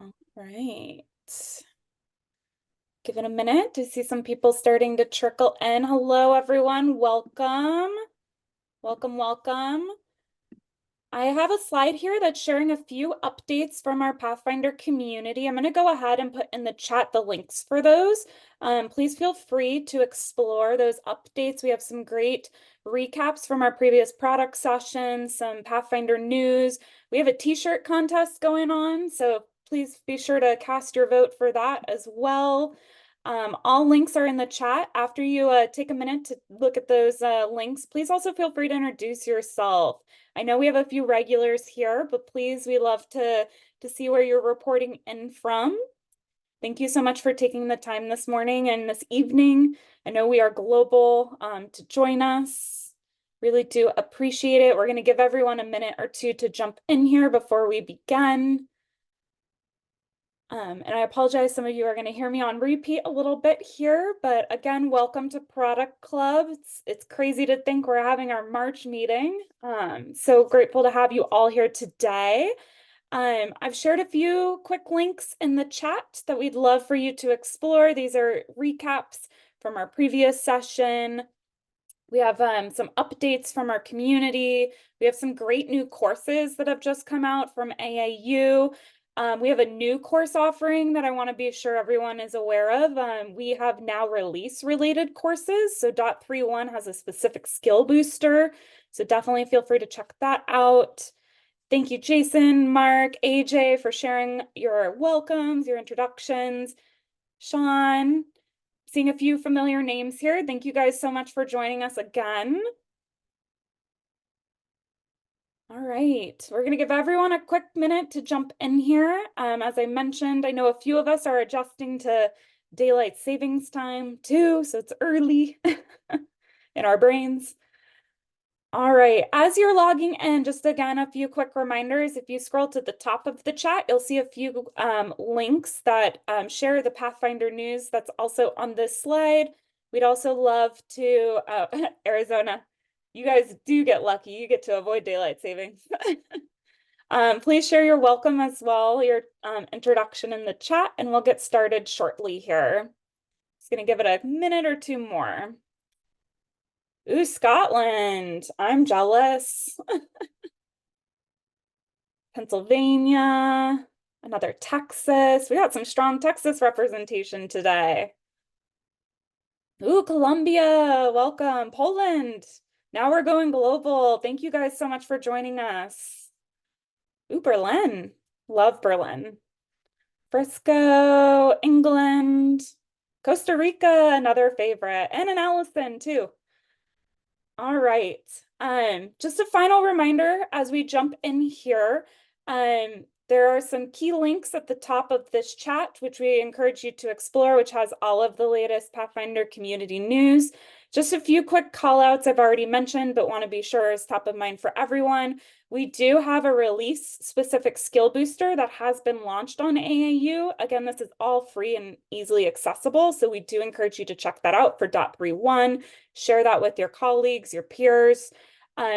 All right. Give it a minute to see some people starting to trickle in. Hello, everyone. Welcome. Welcome, welcome. I have a slide here that's sharing a few updates from our Pathfinder community. I'm going to go ahead and put in the chat the links for those. Please feel free to explore those updates. We have some great recaps from our previous product sessions, some Pathfinder news. We have a t-shirt contest going on, so please be sure to cast your vote for that as well. All links are in the chat. After you take a minute to look at those links, please also feel free to introduce yourself. I know we have a few regulars here, but please, we love to see where you're reporting in from. Thank you so much for taking the time this morning and this evening. I know we are global to join us. Really do appreciate it. We're going to give everyone a minute or two to jump in here before we begin. And I apologize, some of you are going to hear me on repeat a little bit here, but again, welcome to Product Club. It's crazy to think we're having our March meeting. So grateful to have you all here today. I've shared a few quick links in the chat that we'd love for you to explore. These are recaps from our previous session. We have some updates from our community. We have some great new courses that have just come out from AAU. We have a new course offering that I want to be sure everyone is aware of. We have now release-related courses. So .3.1 has a specific skill booster. So definitely feel free to check that out. Thank you, Jason, Mark, AJ, for sharing your welcomes, your introductions. Sean, seeing a few familiar names here. Thank you guys so much for joining us again. All right, we're going to give everyone a quick minute to jump in here. As I mentioned, I know a few of us are adjusting to daylight savings time too, so it's early in our brains. All right, as you're logging in, just again, a few quick reminders. If you scroll to the top of the chat, you'll see a few links that share the Pathfinder news that's also on this slide. We'd also love to, Arizona, you guys do get lucky. You get to avoid daylight savings. Please share your welcome as well, your introduction in the chat, and we'll get started shortly here. Just gonna give it a minute or two more. Ooh, Scotland. I'm jealous. Pennsylvania, another Texas. We got some strong Texas representation today. Ooh, Colombia, welcome. Poland. Now we're going global. Thank you guys so much for joining us. Ooh, Berlin. Love Berlin. Frisco, England. Costa Rica, another favorite. And an Allison, too. All right. Just a final reminder as we jump in here, there are some key links at the top of this chat, which we encourage you to explore, which has all of the latest Pathfinder community news. Just a few quick call outs I've already mentioned, but want to be sure is top of mind for everyone. We do have a release specific skill booster that has been launched on AAU. Again, this is all free and easily accessible, so we do encourage you to check that out for .3.1. Share that with your colleagues, your peers.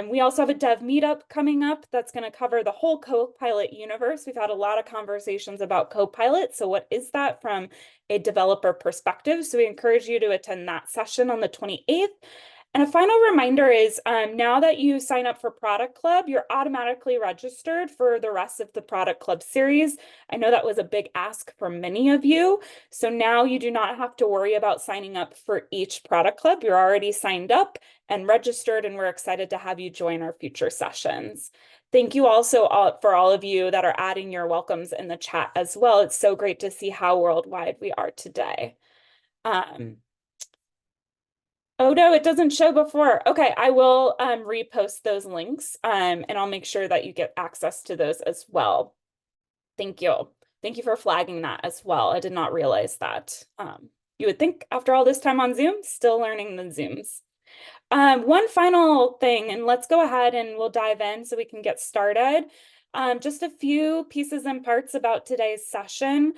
We also have a dev meetup coming up that's going to cover the whole Copilot universe. We've had a lot of conversations about Copilot. So what is that from a developer perspective? So we encourage you to attend that session on the 28th. And a final reminder is now that you sign up for Product Club, you're automatically registered for the rest of the Product Club series. I know that was a big ask for many of you. So now you do not have to worry about signing up for each Product Club. You're already signed up and registered, and we're excited to have you join our future sessions. Thank you also for all of you that are adding your welcomes in the chat as well. It's so great to see how worldwide we are today. Oh no, it doesn't show before. Okay, I will repost those links and I'll make sure that you get access to those as well. Thank you. Thank you for flagging that as well. I did not realize that. You would think after all this time on Zoom, still learning the Zooms. One final thing, and let's go ahead and we'll dive in so we can get started. Just a few pieces and parts about today's session.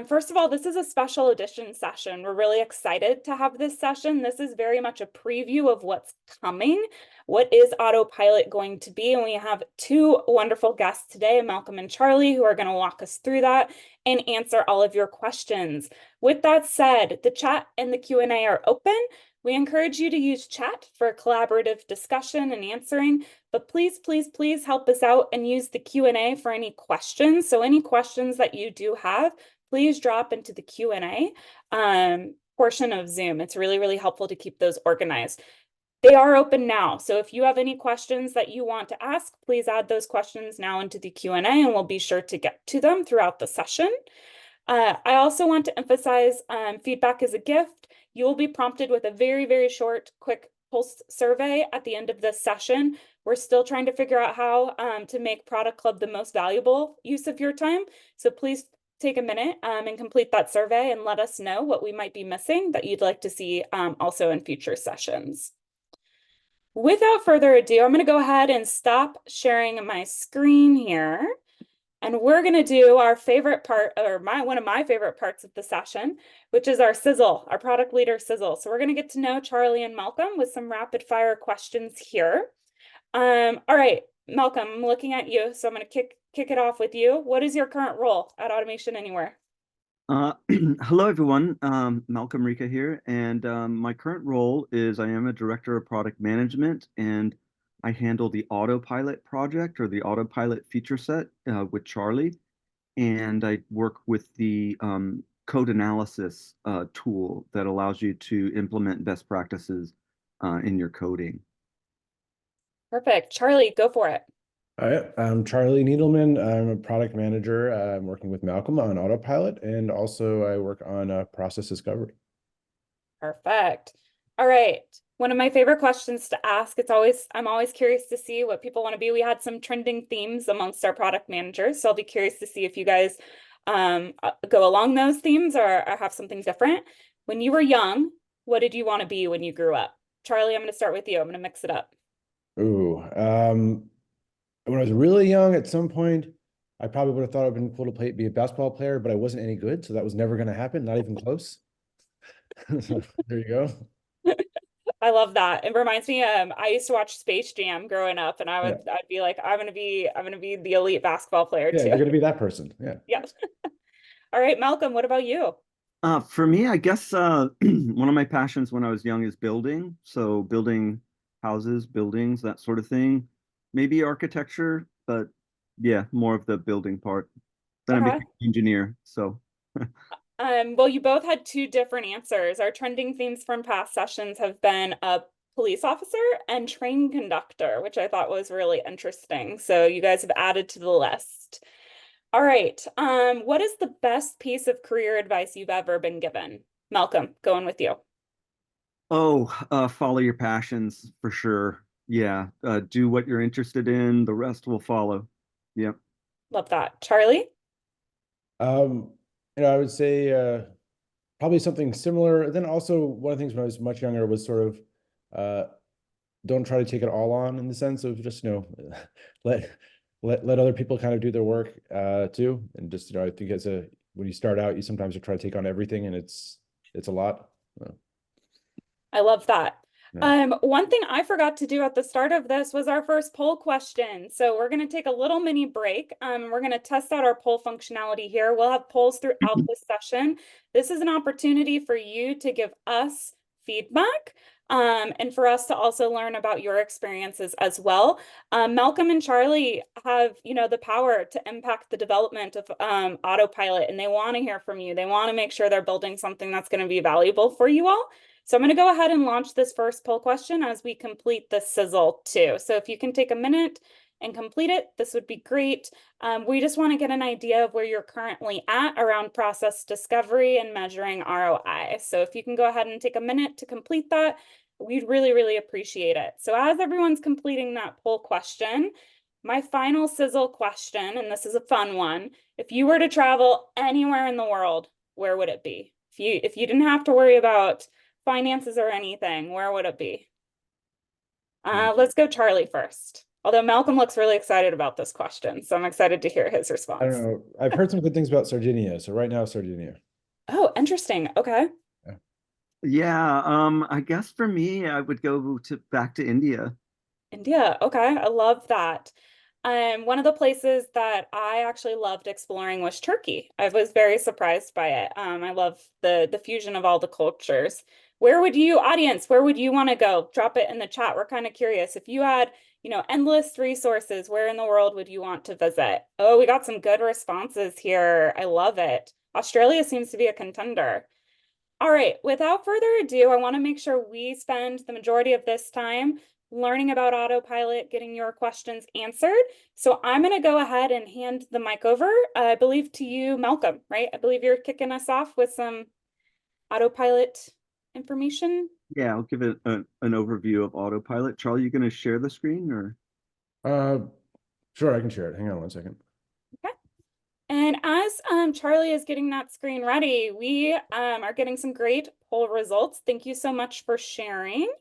First of all, this is a special edition session. We're really excited to have this session. This is very much a preview of what's coming. What is Autopilot going to be? And we have two wonderful guests today, Malcolm and Charlie, who are going to walk us through that and answer all of your questions. With that said, the chat and the Q&A are open. We encourage you to use chat for collaborative discussion and answering, but please, please, please help us out and use the Q&A for any questions. So any questions that you do have, please drop into the Q&A portion of Zoom. It's really, really helpful to keep those organized. They are open now. So if you have any questions that you want to ask, please add those questions now into the Q&A and we'll be sure to get to them throughout the session. I also want to emphasize feedback is a gift. You will be prompted with a very, very short, quick pulse survey at the end of this session. We're still trying to figure out how to make Product Club the most valuable use of your time. So please take a minute and complete that survey and let us know what we might be missing that you'd like to see also in future sessions. Without further ado, I'm going to go ahead and stop sharing my screen here. And we're going to do our favorite part, or one of my favorite parts of the session, which is our sizzle, our product leader sizzle. So we're going to get to know Charlie and Malcolm with some rapid fire questions here. All right, Malcolm, I'm looking at you, so I'm going to kick it off with you. What is your current role at Automation Anywhere? Hello, everyone. Malcolm Rika here, and my current role is I am a director of product management, and I handle the Autopilot project or the Autopilot feature set with Charlie, and I work with the code analysis tool that allows you to implement best practices in your coding. Perfect. Charlie, go for it. Hi, I'm Charlie Needleman. I'm a product manager. I'm working with Malcolm on Autopilot, and also I work on process discovery. Perfect. All right. One of my favorite questions to ask. I'm always curious to see what people want to be. We had some trending themes amongst our product managers, so I'll be curious to see if you guys go along those themes or have something different. When you were young, what did you want to be when you grew up? Charlie, I'm going to start with you. I'm going to mix it up. Ooh, when I was really young, at some point, I probably would have thought it would have been cool to be a basketball player, but I wasn't any good, so that was never going to happen, not even close. So, there you go. I love that. It reminds me, I used to watch Space Jam growing up, and I'd be like, I'm gonna be the elite basketball player Yeah, too. you're going to be that person. Yeah. Yeah. All right, Malcolm, what about you? For me, I guess one of my passions when I was young is building. So building houses, buildings, that sort of thing. Maybe architecture, but yeah, more of the building part. Then I Okay. became an engineer. So Well, you both had two different answers. Our trending themes from past sessions have been a police officer and train conductor, which I thought was really interesting. So you guys have added to the list. All right. What is the best piece of career advice you've ever been given? Malcolm, going with you. follow your passions for sure. Yeah, do what you're interested in. The rest will follow. Yeah. Love that. Charlie? Um, I would say probably something similar. Then also one of the things when I was much younger was sort of don't try to take it all on in the sense of just, let let other people kind of do their work too. And just, I think when you start out, you sometimes try to take on everything and it's a lot. I love that. Yeah. One thing I forgot to do at the start of this was our first poll question. So we're going to take a little mini break. We're going to test out our poll functionality here. We'll have polls throughout the session. This is an opportunity for you to give us feedback and for us to also learn about your experiences as well. Malcolm and Charlie have, the power to impact the development of Autopilot, and they want to hear from you. They want to make sure they're building something that's going to be valuable for you all. So I'm going to go ahead and launch this first poll question as we complete the sizzle too. So if you can take a minute and complete it, this would be great. We just want to get an idea of where you're currently at around process discovery and measuring ROI. So if you can go ahead and take a minute to complete that, we'd really, really appreciate it. So as everyone's completing that poll question, my final sizzle question, and this is a fun one, if you were to travel anywhere in the world, where would it be? If you didn't have to worry about finances or anything, where would it be? Let's go Charlie first. Although Malcolm looks really excited about this question, so I'm excited to hear his I don't response. know. I've heard some good things about Sardinia, so right now Sardinia. Oh, interesting. Okay. Yeah. Yeah, I guess for me, I would go to back to India. India. Okay. I love that. One of the places that I actually loved exploring was Turkey. I was very surprised by it. I love the fusion of all the cultures. Where would you, audience, where would you want to go? Drop it in the chat. We're kind of curious. If you had, endless resources, where in the world would you want to visit? Oh, we got some good responses here. I love it. Australia seems to be a contender. All right, without further ado, I want to make sure we spend the majority of this time learning about autopilot, getting your questions answered. So I'm going to go ahead and hand the mic over, I believe, to you, Malcolm, right? I believe you're kicking us off with some autopilot information. Yeah, I'll give it an overview of autopilot. Charlie, you going to share the screen or? Uh, sure, I can share it. Hang on one second. Okay. And as Charlie is getting that screen ready, we are getting some great poll results. Thank you so much for sharing.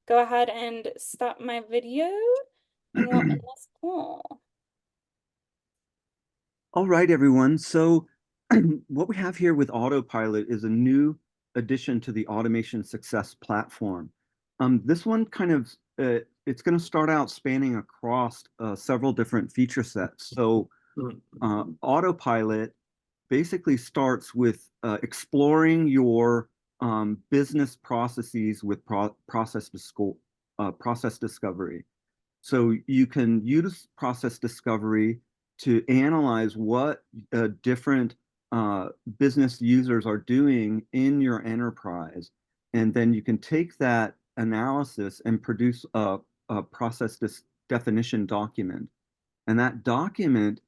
Go ahead and stop my video and we'll end this poll. All right, everyone. So what we have here with Autopilot is a new addition to the automation success platform. This one kind of, it's going to start out spanning across several different feature sets. So Autopilot basically starts with exploring your business processes with process discovery. So you can use process discovery to analyze what different business users are doing in your enterprise. And then you can take that analysis and produce a process definition document. And that document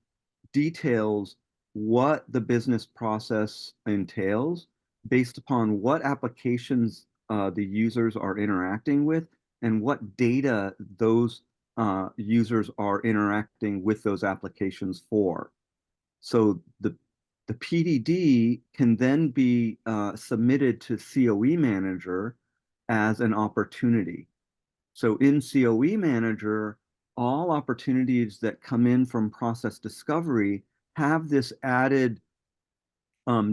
details what the business process entails based upon what applications the users are interacting with and what data those users are interacting with those applications for. So the PDD can then be submitted to COE Manager as an opportunity. So in COE Manager, all opportunities that come in from process discovery have this added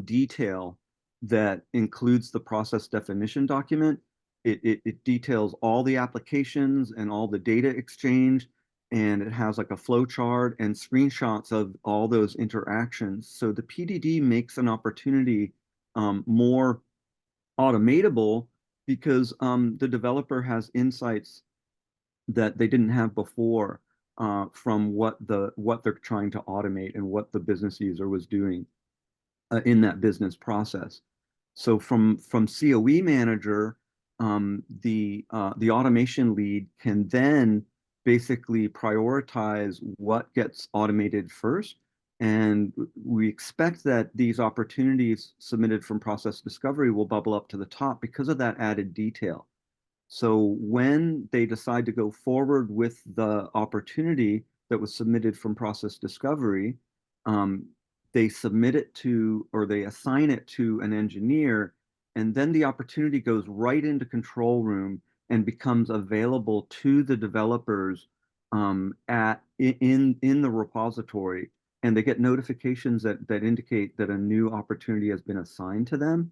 detail that includes the process definition document. It details all the applications and all the data exchange, and it has like a flow chart and screenshots of all those interactions. So the PDD makes an opportunity more automatable because the developer has insights that they didn't have before from what they're trying to automate and what the business user was doing in that business process. So from COE Manager, the automation lead can then basically prioritize what gets automated first. And we expect that these opportunities submitted from process discovery will bubble up to the top because of that added detail. So when they decide to go forward with the opportunity that was submitted from process discovery, um, they submit it to, or they assign it to an engineer, and then the opportunity goes right into control room and becomes available to the developers in the repository, and they get notifications that indicate that a new opportunity has been assigned to them.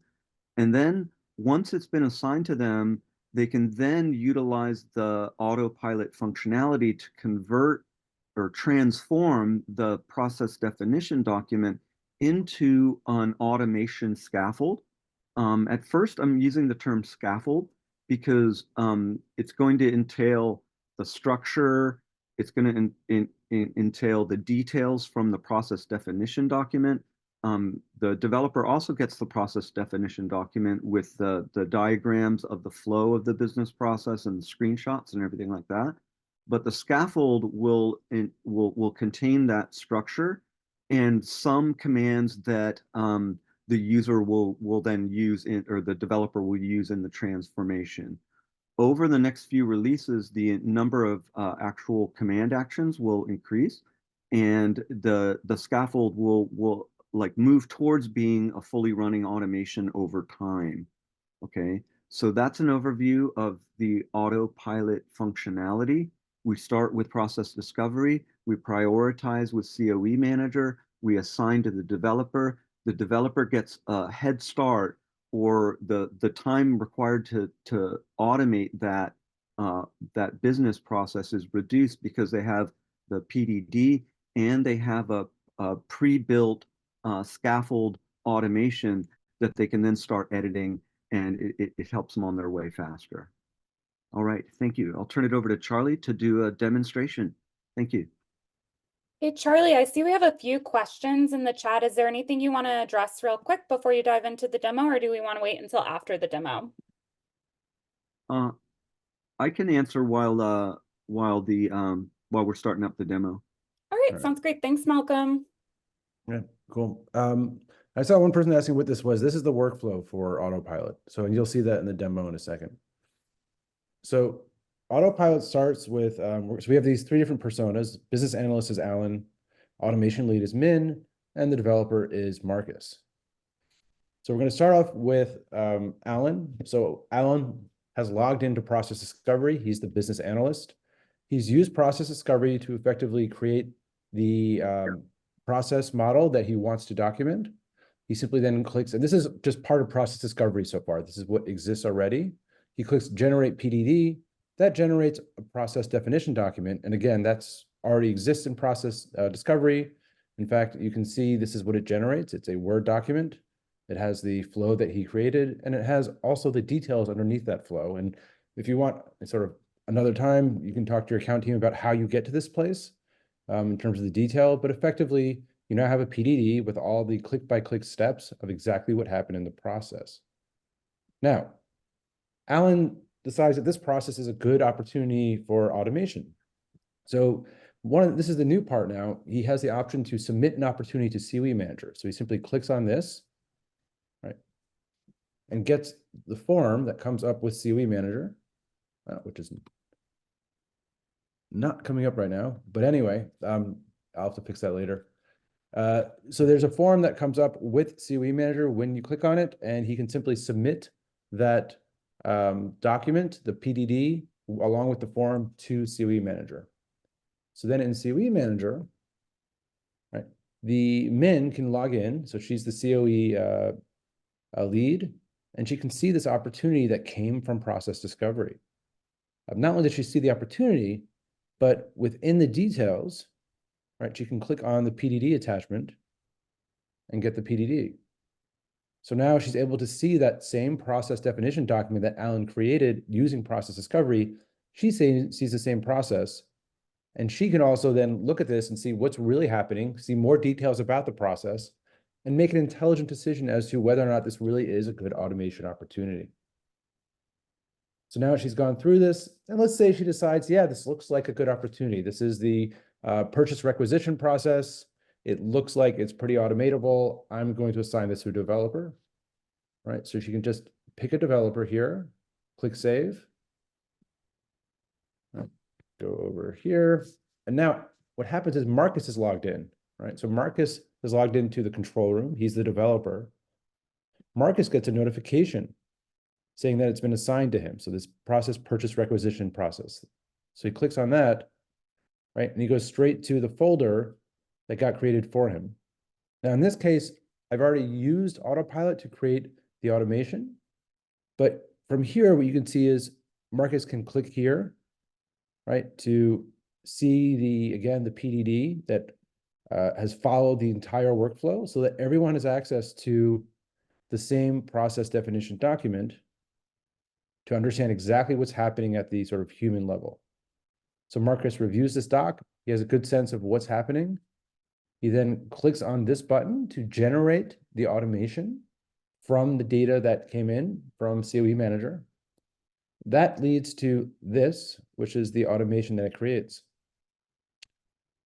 And then once it's been assigned to them, they can then utilize the autopilot functionality to convert or transform the process definition document into an automation scaffold. At first, I'm using the term scaffold because it's going to entail the structure, it's going to entail the details from the process definition document. The developer also gets the process definition document with the diagrams of the flow of the business process and the screenshots and everything like that. But the scaffold will contain that structure and some commands that the user will then use in, or the developer will use in the transformation. Over the next few releases, the number of actual command actions will increase, and the scaffold will like move towards being a fully running automation over time. Okay, so that's an overview of the autopilot functionality. We start with process discovery, we prioritize with COE manager, we assign to the developer gets a head start, or the time required to automate that business process is reduced because they have the PDD and they have a pre-built scaffold automation that they can then start editing, and it helps them on their way faster. All right, thank you. I'll turn it over to Charlie to do a demonstration. Thank you. Hey, Charlie, I see we have a few questions in the chat. Is there anything you want to address real quick before you dive into the demo, or do we want to wait until after the demo? I can answer while we're starting up the demo. All right, All right. sounds great. Thanks, Malcolm. Yeah, cool. I saw one person asking what this was. This is the workflow for Autopilot. So you'll see that in the demo in a second. So Autopilot starts with, so we have these three different personas. Business analyst is Alan, automation lead is Min, and the developer is Marcus. So we're going to start off with Alan. So Alan has logged into process discovery. He's the business analyst. He's used process discovery to effectively create the process model that he wants to document. He simply then clicks, and this is just part of process discovery so far. This is what exists already. He clicks generate PDD. That generates a process definition document. And again, that's already exists in process discovery. In fact, you can see this is what it generates. It's a Word document. It has the flow that he created, and it has also the details underneath that flow. And if you want sort of another time, you can talk to your account team about how you get to this place in terms of the detail, but effectively, you now have a PDD with all the click-by-click steps of exactly what happened in the process. Now, Alan decides that this process is a good opportunity for automation. So this is the new part now. He has the option to submit an opportunity to COE manager. So he simply clicks on this, right, and gets the form that comes up with COE manager, which is not coming up right now. But anyway, I'll have to fix that later. So there's a form that comes up with COE manager when you click on it, and he can simply submit that document, the PDD, along with the form to COE manager. So then in COE manager, right, the Min can log in. So she's the COE lead, and she can see this opportunity that came from process discovery. Not only does she see the opportunity, but within the details, right, she can click on the PDD attachment and get the PDD. So now she's able to see that same process definition document that Alan created using process discovery. She sees the same process, and she can also then look at this and see what's really happening, see more details about the process, and make an intelligent decision as to whether or not this really is a good automation opportunity. So now she's gone through this, and let's say she decides, yeah, this looks like a good opportunity. This is the purchase requisition process. It looks like it's pretty automatable. I'm going to assign this to a developer, right? So she can just pick a developer here, click save, right, go over here. And now what happens is Marcus is logged in, right? So Marcus is logged into the control room. He's the developer. Marcus gets a notification saying that it's been assigned to him. So this process purchase requisition process. So he clicks on that, right? And he goes straight to the folder that got created for him. Now, in this case, I've already used Autopilot to create the automation. But from here, what you can see is Marcus can click here, right, to see again, the PDD that has followed the entire workflow so that everyone has access to the same process definition document to understand exactly what's happening at the sort of human level. So Marcus reviews this doc. He has a good sense of what's happening. He then clicks on this button to generate the automation from the data that came in from COE Manager. That leads to this, which is the automation that it creates.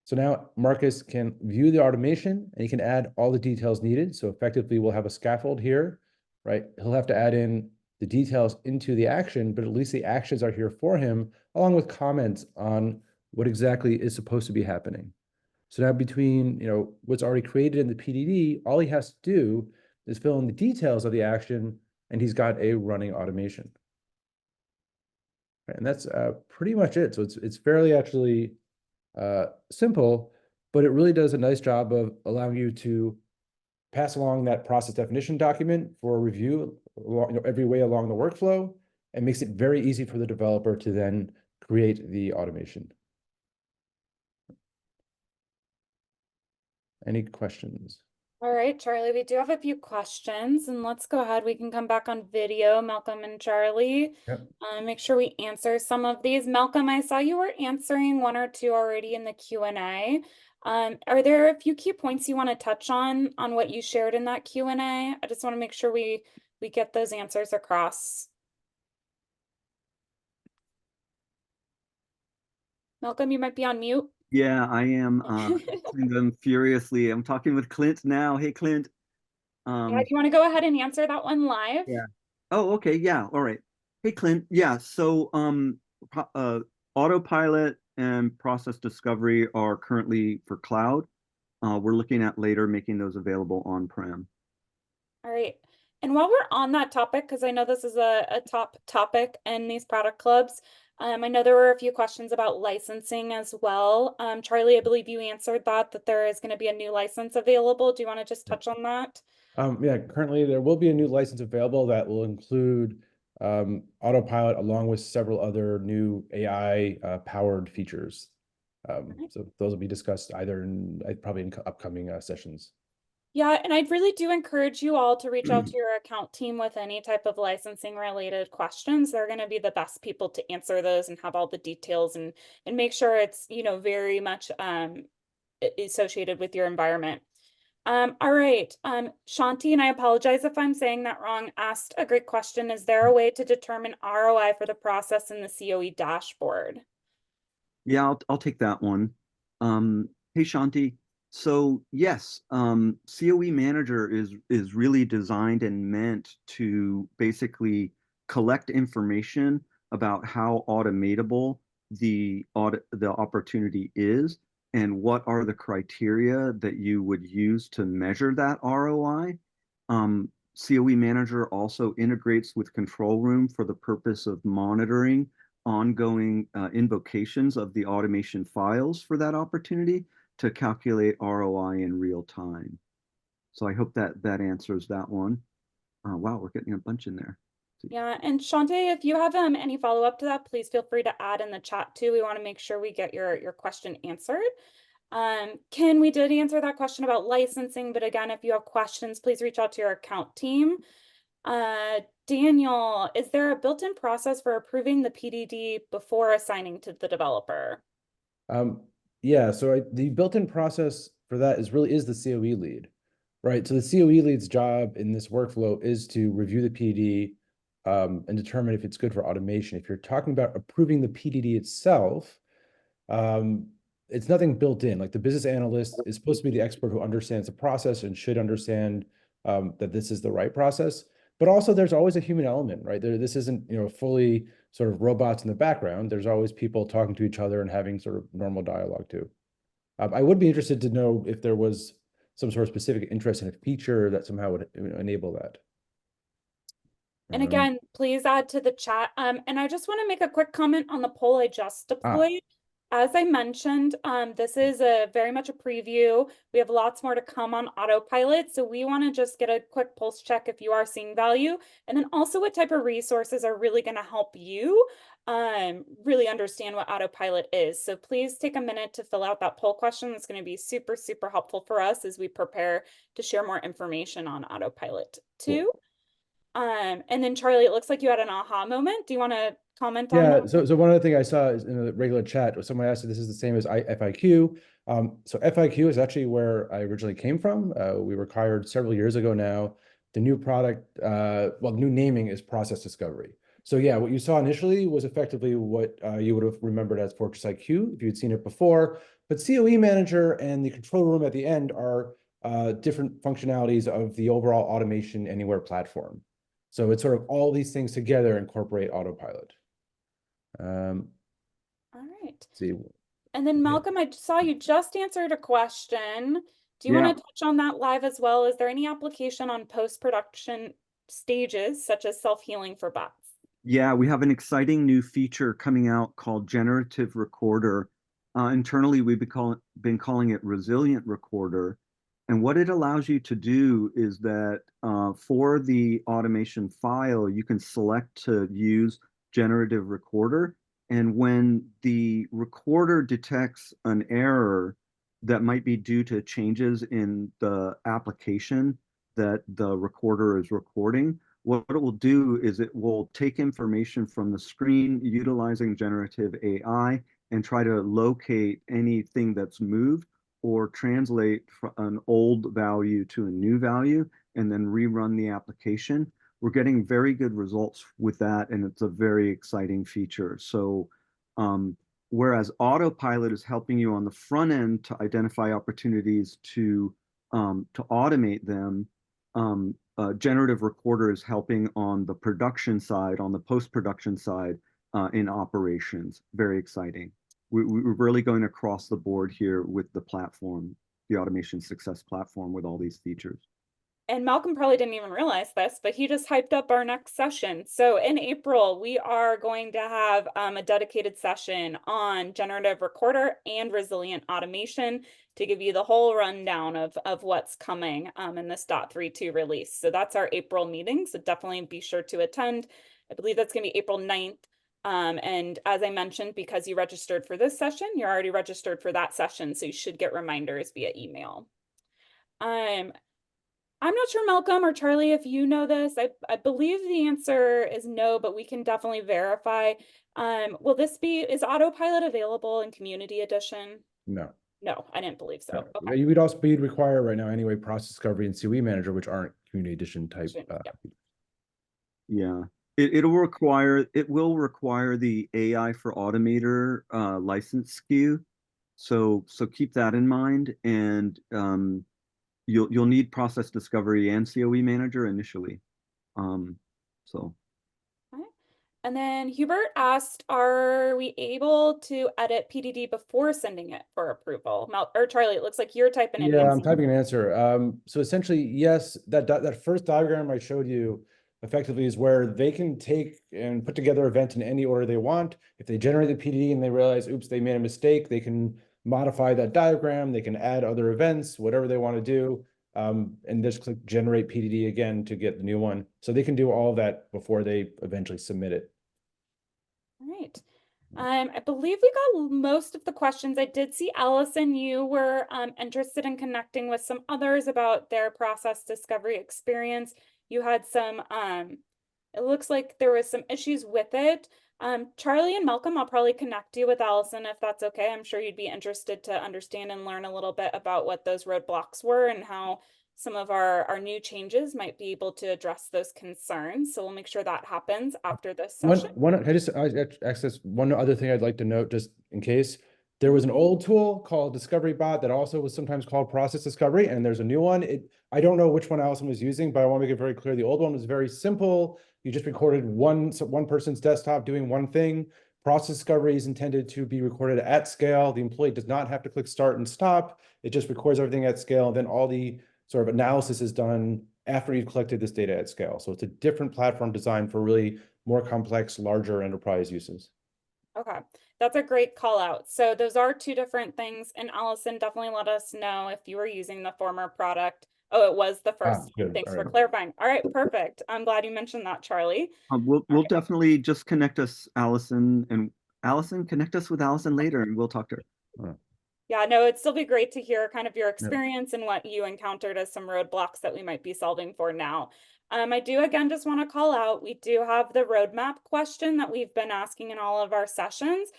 So now Marcus can view the automation and he can add all the details needed. So effectively we'll have a scaffold here, right? He'll have to add in the details into the action, but at least the actions are here for him, along with comments on what exactly is supposed to be happening. So now between what's already created in the PDD, all he has to do is fill in the details of the action, and he's got a running automation. And that's pretty much it. So it's fairly actually simple, but it really does a nice job of allowing you to pass along that process definition document for review along, every way along the workflow, and makes it very easy for the developer to then create the automation. Any questions? All right, Charlie, we do have a few questions, and let's go ahead. We can come back on video, Malcolm and Charlie. Yep. Make sure we answer some of these. Malcolm, I saw you were answering one or two already in the Q&A. Are there a few key points you want to touch on what you shared in that Q&A? I just want to make sure we get those answers across. Malcolm, you might be on mute. Yeah, I am answering them furiously. I'm talking with Clint now. Hey, Clint. Yeah, do you want to go ahead and answer that one live? Yeah. Oh, okay. Yeah. All right. Hey, Clint. Yeah. So, autopilot and process discovery are currently for cloud. We're looking at later making those available on-prem. All right. And while we're on that topic, because I know this is a top topic in these product clubs, I know there were a few questions about licensing as well. Charlie, I believe you answered that there is going to be a new license available. Do you want to just touch on that? Yeah, currently there will be a new license available that will include autopilot along with several other new AI powered features. So those will be discussed either probably in upcoming sessions. Yeah, and I really do encourage you all to reach out to your account team with any type of licensing related questions. They're going to be the best people to answer those and have all the details and make sure it's, very much associated with your environment. All right. Shanti, and I apologize if I'm saying that wrong, asked a great question. Is there a way to determine ROI for the process in the COE dashboard? Yeah, I'll take that one. Hey, Shanti. So yes, COE Manager is really designed and meant to basically collect information about how automatable the opportunity is and what are the criteria that you would use to measure that ROI. COE Manager also integrates with Control Room for the purpose of monitoring ongoing invocations of the automation files for that opportunity to calculate ROI in real time. So I hope that answers that one. Wow, we're getting a bunch in there. Yeah, and Shante, if you have any follow-up to that, please feel free to add in the chat too. We want to make sure we get your question answered. Ken, we did answer that question about licensing, but again, if you have questions, please reach out to your account team. Daniel, is there a built-in process for approving the PDD before assigning to the developer? Yeah, so the built-in process for that is the COE lead, right? So the COE lead's job in this workflow is to review the PDD and determine if it's good for automation. If you're talking about approving the PDD itself, it's nothing built in. Like the business analyst is supposed to be the expert who understands the process and should understand that this is the right process. But also there's always a human element, right? This isn't, fully sort of robots in the background. There's always people talking to each other and having sort of normal dialogue too. I would be interested to know if there was some sort of specific interest in a feature that somehow would enable that. And again, please add to the chat. And I just want to make a quick comment on the poll I just deployed. As I mentioned, this is very much a preview. We have lots more to come on autopilot. So we want to just get a quick pulse check if you are seeing value. And then also what type of resources are really going to help you really understand what autopilot is. So please take a minute to fill out that poll question. It's going to be super, super helpful for us as we prepare to share more information on autopilot too. Cool. And then Charlie, it looks like you had an aha moment. Do you want to comment on that? So one other thing I saw is in a regular chat, someone asked if this is the same as FIQ. So FIQ is actually where I originally came from. We were hired several years ago now. The new product, new naming is process discovery. So yeah, what you saw initially was effectively what you would have remembered as Fortress IQ if you'd seen it before. But COE Manager and the control room at the end are different functionalities of the overall Automation Anywhere platform. So it's sort of all these things together incorporate autopilot. All right. See. And then Malcolm, I saw you just answered a question. Do you want to touch on that live as well? Is there any application on post-production stages, such as self-healing for bots? Yeah, we have an exciting new feature coming out called Generative Recorder. Internally, been calling it Resilient Recorder. And what it allows you to do is that for the automation file, you can select to use Generative Recorder. And when the recorder detects an error that might be due to changes in the application that the recorder is recording, what it will do is it will take information from the screen utilizing generative AI and try to locate anything that's moved or translate an old value to a new value and then rerun the application. We're getting very good results with that, and it's a very exciting feature. So, whereas Autopilot is helping you on the front end to identify opportunities to automate them, Generative Recorder is helping on the production side, on the post-production side, in operations. Very exciting. We're really going across the board here with the platform, the automation success platform with all these features. And Malcolm probably didn't even realize this, but he just hyped up our next session. So in April, we are going to have a dedicated session on generative recorder and resilient automation to give you the whole rundown of what's coming in this .32 release. So that's our April meeting. So definitely be sure to attend. I believe that's going to be April 9th. And as I mentioned, because you registered for this session, you're already registered for that session. So you should get reminders via email. I'm not sure, Malcolm or Charlie, if you know this. I believe the answer is no, but we can definitely verify. Will this be, is Autopilot available in Community Edition? No. No, I didn't believe so. No. Okay. You would also be require right now anyway, Process Discovery and COE Manager, which aren't Community Edition type. Yep. Yeah. It will require the AI for Automator license SKU. So keep that in mind, and you'll need Process Discovery and COE Manager initially. So Okay. And then Hubert asked, are we able to edit PDD before sending it for approval? Or Charlie, it looks like you're typing an Yeah, I'm answer. typing an answer. So essentially, yes, that first diagram I showed you effectively is where they can take and put together events in any order they want. If they generate the PDD and they realize, oops, they made a mistake, they can modify that diagram, they can add other events, whatever they want to do, and just click generate PDD again to get the new one. So they can do all of that before they eventually submit it. All right. I believe we got most of the questions. I did see Allison, you were interested in connecting with some others about their process discovery experience. You had some, it looks like there was some issues with it. Charlie and Malcolm, I'll probably connect you with Allison if that's okay. I'm sure you'd be interested to understand and learn a little bit about what those roadblocks were and how some of our new changes might be able to address those concerns. So we'll make sure that happens after this session. I access one other thing I'd like to note, just in case. There was an old tool called Discovery Bot that also was sometimes called Process Discovery, and there's a new one. I don't know which one Allison was using, but I want to make it very clear. The old one was very simple. You just recorded one person's desktop doing one thing. Process Discovery is intended to be recorded at scale. The employee does not have to click start and stop. It just records everything at scale. Then all the sort of analysis is done after you've collected this data at scale. So it's a different platform designed for really more complex, larger enterprise uses. Okay, that's a great call out. So those are two different things. And Allison, definitely let us know if you were using the former product. Oh, it was the first. Good. Thanks All for right. clarifying. All right, perfect. I'm glad you mentioned that, Charlie. we'll definitely just connect us, Allison, and Allison, connect us with Allison later, and we'll talk to her. Yeah, no, it'd still be great to hear kind of your Yeah. experience and what you encountered as some roadblocks that we might be solving for now. I do again just want to call out, we do have the roadmap question that we've been asking in all of our sessions.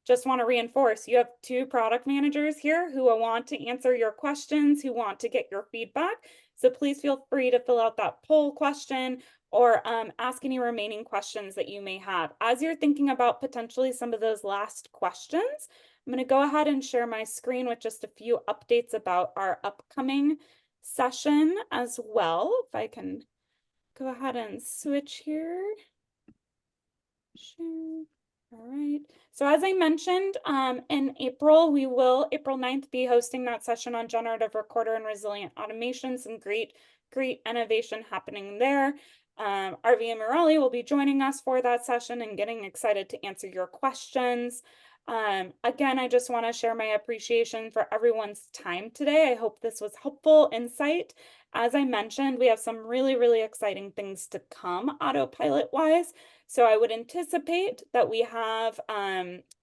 Just want to reinforce, you have two product managers here who will want to answer your questions, who want to get your feedback. So please feel free to fill out that poll question or ask any remaining questions that you may have. As you're thinking about potentially some of those last questions, I'm going to go ahead and share my screen with just a few updates about our upcoming session as well. If I can go ahead and switch here. Share. All right. So as I mentioned, in April, we will, April 9th, be hosting that session on generative recorder and resilient automation. Some great innovation happening there. RV and Morelli will be joining us for that session and getting excited to answer your questions. Again, I just want to share my appreciation for everyone's time today. I hope this was helpful insight. As I mentioned, we have some really, really exciting things to come autopilot wise. So I would anticipate that we have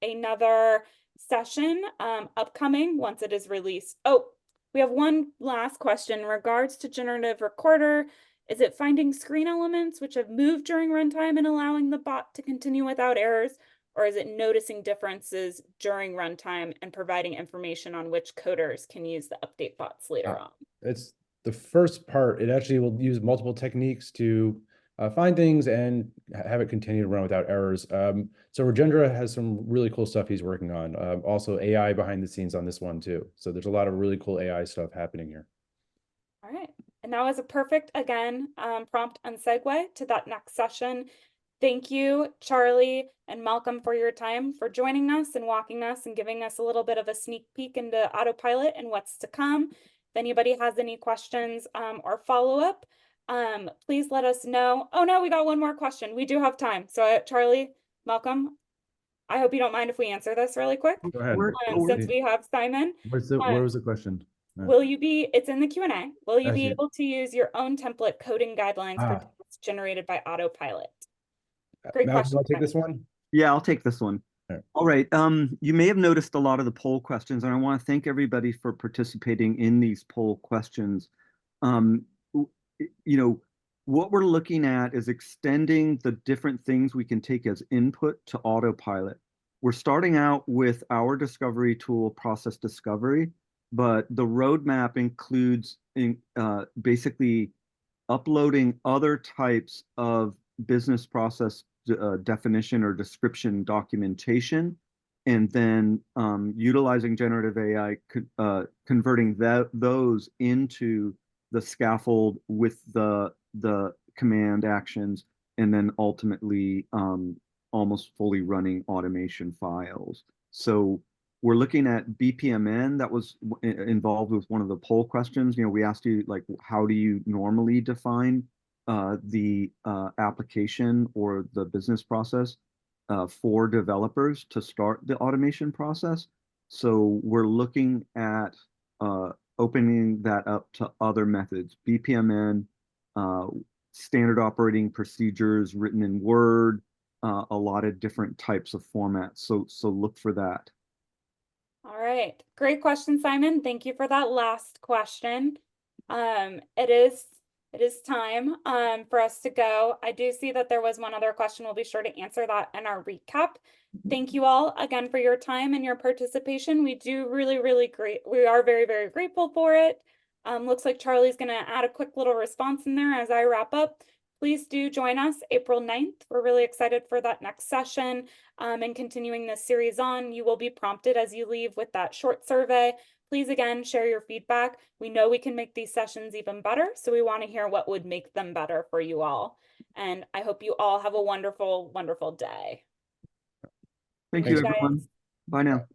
another session upcoming once it is released. Oh, we have one last question in regards to generative recorder. Is it finding screen elements which have moved during runtime and allowing the bot to continue without errors? Or is it noticing differences during runtime and providing information on which coders can use the update bots later on? It's the first part. It actually will use multiple techniques to find things and have it continue to run without errors. So Regendra has some really cool stuff he's working on. Also AI behind the scenes on this one too. So there's a lot of really cool AI stuff happening here. All right. And that was a perfect, again, prompt and segue to that next session. Thank you, Charlie and Malcolm, for your time, for joining us and walking us and giving us a little bit of a sneak peek into autopilot and what's to come. If anybody has any questions or follow-up, please let us know. Oh no, we got one more question. We do have time. So Charlie, Malcolm, I hope you don't mind if we answer this really quick. Go ahead. Since we have Simon. Where was the question? Will you be, it's in the Q&A, will you I be see. able to use your own template coding guidelines for tasks generated by autopilot? Great Malcolm, question. I'll take this one. Yeah, I'll take this one. All right. You may have noticed a lot of the poll questions, and I want to thank everybody for participating in these poll questions. You know, what we're looking at is extending the different things we can take as input to autopilot. We're starting out with our discovery tool, Process Discovery, but the roadmap includes basically uploading other types of business process definition or description documentation, and then utilizing generative AI, converting those into the scaffold with the command actions, and then ultimately almost fully running automation files. So we're looking at BPMN. That was involved with one of the poll questions. You know, we asked you, like, how do you normally define the application or the business process for developers to start the automation process. So we're looking at opening that up to other methods, BPMN, standard operating procedures written in Word, a lot of different types of formats. So look for that. All right. Great question, Simon. Thank you for that last question. It is time for us to go. I do see that there was one other question. We'll be sure to answer that in our recap. Thank you all again for your time and your participation. We do we are very, very grateful for it. Looks like Charlie's going to add a quick little response in there as I wrap up. Please do join us April 9th. We're really excited for that next session and continuing this series on. You will be prompted as you leave with that short survey. Please, again, share your feedback. We know we can make these sessions even better, so we want to hear what would make them better for you all. And I hope you all have a wonderful, wonderful day. Thank you, everyone. Bye now.